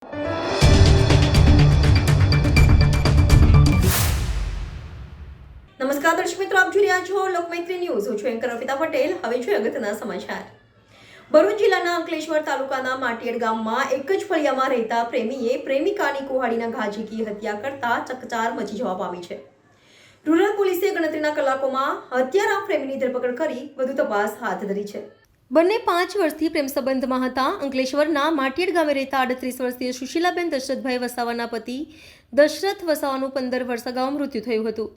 નમસ્કાર દર્શક મિત્રો, આપ જોઈ રહ્યા છો લોકમૈત્રી ન્યૂઝ. હું છું એન્કર અર્પિતા પટેલ. હવે જોઈએ અગત્યના સમાચાર. ભરૂચ જિલ્લાના અંકલેશ્વર તાલુકાના માટીયડ ગામમાં એક જ ફળિયામાં રહેતા પ્રેમીએ પ્રેમિકાની કુહાડીના ઘા ઝીકી હત્યા કરતા ચકચાર મચી જવા પામી છે. રૂરલ પોલીસે ગણતરીના કલાકોમાં હત્યારા પ્રેમીની ધરપકડ કરી વધુ તપાસ હાથ ધરી છે. બંને 5 વર્ષથી પ્રેમ સંબંધમાં હતા. અંકલેશ્વરના માટીયડ ગામે રહેતા 38 વર્ષીય સુશીલાબેન દશરથભાઈ વસાવાના પતિ દશરથ વસાવાનું 15 વર્ષ અગાઉ મૃત્યુ થયું હતું.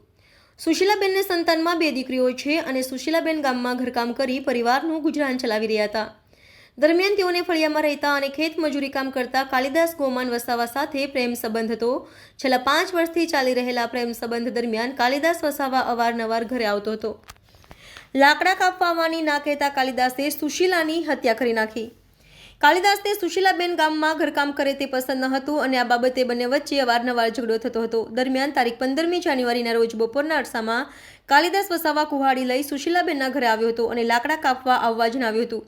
સુશીલાબેનને સંતાનમાં 2 દીકરીઓ છે અને સુશીલાબેન ગામમાં ઘરકામ કરી પરિવારનું ગુજરાન ચલાવી રહ્યા હતા. દરમિયાન તેઓને ફળિયામાં રહેતા અને ખેત મજૂરી કામ કરતા કાલિદાસ ગોમાન વસાવા સાથે પ્રેમ સંબંધ હતો. છેલ્લા 5 વર્ષથી ચાલી રહેલા પ્રેમ સંબંધ દરમિયાન કાલિદાસ વસાવા અવારનવાર ઘરે આવતો હતો. લાકડા કાપવા આવવાની ના કહેતા કાલિદાસે સુશીલાની હત્યા કરી નાખી. કાલિદાસને સુશીલાબેન ગામમાં ઘરકામ કરે તે પસંદ ન હતું અને આ બાબતે બંને વચ્ચે અવારનવાર ઝઘડો થતો હતો. દરમિયાન તારીખ 15મી જાન્યુઆરીના રોજ બપોરના અરસામાં કાલિદાસ વસાવા કુહાડી લઈ સુશીલાબેનના ઘરે આવ્યો હતો અને લાકડા કાપવા આવવા જણાવ્યું હતું.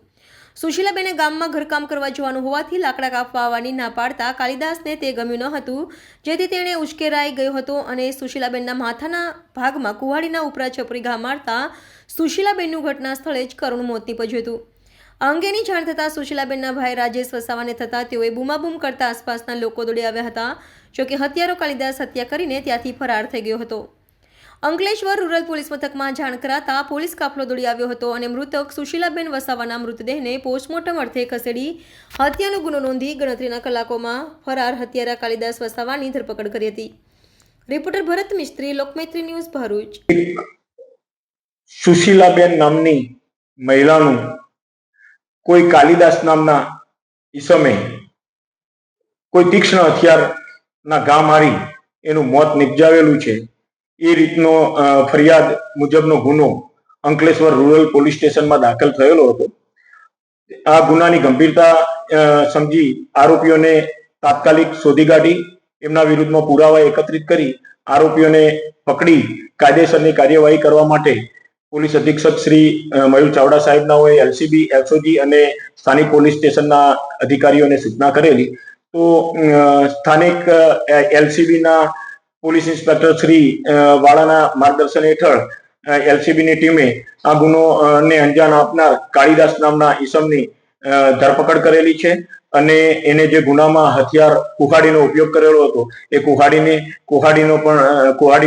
સુશીલાબેને ગામમાં ઘરકામ કરવા જવાનું હોવાથી લાકડા કાપવા આવવાની ના પાડતા કાલિદાસને તે ગમ્યું ન હતું, જેથી તેણે ઉશ્કેરાઈ ગયો હતો અને સુશીલાબેનના માથાના ભાગમાં કુહાડીના ઉપરા છપરી ઘા મારતા સુશીલાબેનનું ઘટના સ્થળે જ કરુણ મોત નીપજ્યું હતું. આ અંગેની જાણ થતાં સુશીલાબેનના ભાઈ રાજેશ વસાવાને થતાં તેઓએ બૂમાબૂમ કરતા આસપાસના લોકો દોડી આવ્યા હતા. જોકે હત્યારો કાલિદાસ હત્યા કરીને ત્યાંથી ફરાર થઈ ગયો હતો. અંકલેશ્વર રૂરલ પોલીસ મથકમાં જાણ કરાતા પોલીસ કાફલો દોડી આવ્યો હતો અને મૃતક સુશીલાબેન વસાવાના મૃતદેહને પોસ્ટમોર્ટમ અર્થે ખસેડી હત્યાનો ગુનો નોંધી ગણતરીના કલાકોમાં ફરાર હત્યારા કાલિદાસ વસાવાની ધરપકડ કરી હતી. રિપોર્ટર ભરત મિસ્ત્રી, લોકમૈત્રી ન્યૂઝ, ભરૂચ. સુશીલાબેન નામની મહિલાનું કોઈ કાલિદાસ નામના ઈસમે કોઈ તીક્ષ્ણ હથિયારના ઘા મારી એનું મોત નિપજાવેલું છે. એ રીતનો ફરિયાદ મુજબનો ગુનો અંકલેશ્વર રૂરલ પોલીસ સ્ટેશનમાં દાખલ થયેલો હતો. આ ગુનાની ગંભીરતા સમજી આરોપીઓને તાત્કાલિક શોધી કાઢી એમના વિરુદ્ધમાં પુરાવા એકત્રિત કરી આરોપીઓને પકડી કાયદેસરની કાર્યવાહી કરવા માટે પોલીસ અધિક્ષક શ્રી મયુર ચાવડા સાહેબના હોય એલસીબી, એસઓજી અને સ્થાનિક પોલીસ સ્ટેશનના અધિકારીઓને સૂચના કરેલી. તો સ્થાનિક એલસીબીના પોલીસ ઇન્સ્પેક્ટર શ્રી વાળાના માર્ગદર્શન હેઠળ એલસીબીની ટીમે આ ગુનોને અંજામ આપનાર કાલિદાસ નામના ઈસમની ધરપકડ કરેલી છે અને એને જે ગુનામાં હથિયાર કુહાડીનો ઉપયોગ કરેલો હતો એ કુહાડી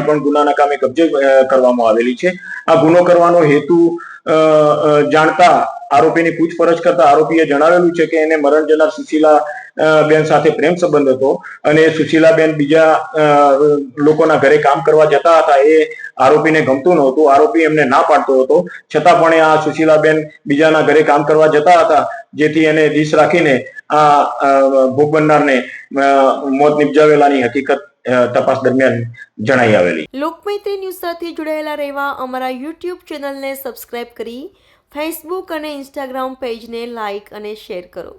પણ ગુનાના કામે કબજે કરવામાં આવેલી છે. આ ગુનો કરવાનો હેતુ જાણતા આરોપીની પૂછપરછ કરતા આરોપીએ જણાવેલું છે કે એને મરણ જનાર સુશીલા બેન સાથે પ્રેમ સંબંધ હતો અને સુશીલાબેન બીજા લોકોના ઘરે કામ કરવા જતા હતા. એ આરોપીને ગમતું નહોતું. આરોપી એમને ના પાડતો હતો, છતાં પણ આ સુશીલાબેન બીજાના ઘરે કામ કરવા જતા હતા, જેથી એને દીશ રાખીને આ ભોગ બનનારને મોત નિપજાવેલાની હકીકત તપાસ દરમિયાન જણાઈ આવેલી. લોકમૈત્રી ન્યૂઝ સાથે જોડાયેલા રહેવા અમારા યુટ્યુબ ચેનલને સબસ્ક્રાઇબ કરી ફેસબુક અને ઇન્સ્ટાગ્રામ પેજને લાઇક અને શેર કરો.